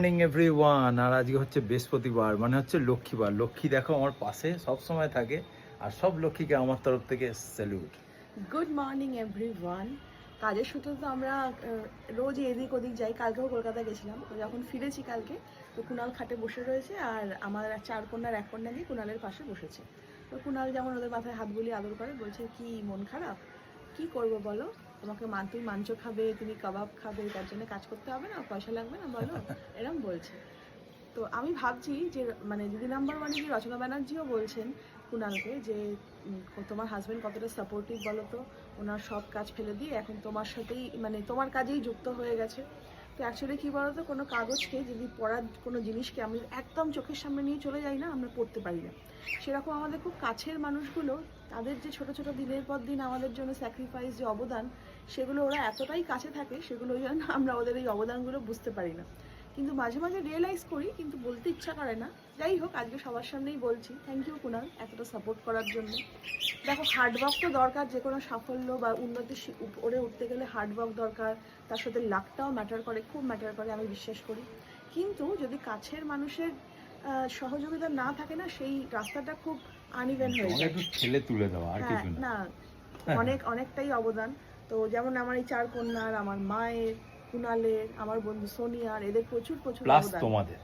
Morning everyone. আর আজকে হচ্ছে বৃহস্পতিবার, মানে হচ্ছে লক্ষ্মীবার। লক্ষ্মী দেখো আমার পাশে সব সময় থাকে, আর সব লক্ষ্মীকে আমার তরফ থেকে স্যালুট। Good morning everyone. কাজের সূত্রে তো আমরা রোজ এদিক ওদিক যাই। কালকেও কলকাতা গেছিলাম, তো যখন ফিরেছি কালকে, তো কুণাল খাটে বসে রয়েছে আর আমার 4 কন্যার 1 কন্যা গিয়ে কুণালের পাশে বসেছে। তো কুণাল যেমন ওদের মাথায় হাত বুলিয়ে আদর করে, বলছে কি মন খারাপ, কি করবো বলো, তোমাকে তুমি মাংস খাবে, তুমি কাবাব খাবে, তার জন্য কাজ করতে হবে না, পয়সা লাগবে না বলো, এরম বলছে। তো আমি ভাবছি যে মানে দিদি নাম্বার ওয়ানে কি রচনা ব্যানার্জিও বলছেন কুণালকে যে তোমার হাজব্যান্ড কতটা সাপোর্টিভ বলো তো, ওনার সব কাজ ফেলে দিয়ে এখন তোমার সাথেই মানে তোমার কাজেই যুক্ত হয়ে গেছে। তো অ্যাকচুয়ালি কী বলো তো, কোনো কাগজকে যদি পড়ার কোনো জিনিসকে আমি একদম চোখের সামনে নিয়ে চলে যাই না, আমরা পড়তে পারি না। সেরকম আমাদের খুব কাছের মানুষগুলো, তাদের যে ছোটো ছোটো দিনের পর দিন আমাদের জন্য স্যাক্রিফাইস, যে অবদান, সেগুলো ওরা এতটাই কাছে থাকে, সেগুলো যেন আমরা ওদের এই অবদানগুলো বুঝতে পারি না, কিন্তু মাঝে মাঝে রিয়েলাইজ করি, কিন্তু বলতে ইচ্ছা করে না। যাই হোক, আজকে সবার সামনেই বলছি থ্যাংক ইউ কুণাল এতটা সাপোর্ট করার জন্য। দেখো, হার্ডওয়ার্ক তো দরকার, যে কোনো সাফল্য বা উন্নতি উপরে উঠতে গেলে হার্ডওয়ার্ক দরকার, তার সাথে লাকটাও ম্যাটার করে, খুব ম্যাটার করে, আমি বিশ্বাস করি। কিন্তু যদি কাছের মানুষের সহযোগিতা না থাকে না, সেই রাস্তাটা খুব আনইভেন হয়ে যায়। একটু ঠেলে তুলে দেওয়া, আর কিছু না, অনেকটাই অবদান। তো যেমন আমার এই 4 কন্যার, আমার মায়ের, কুণালের, আমার বন্ধু সোনিয়ার, এদের প্রচুর প্লাস অবদান। তোমাদের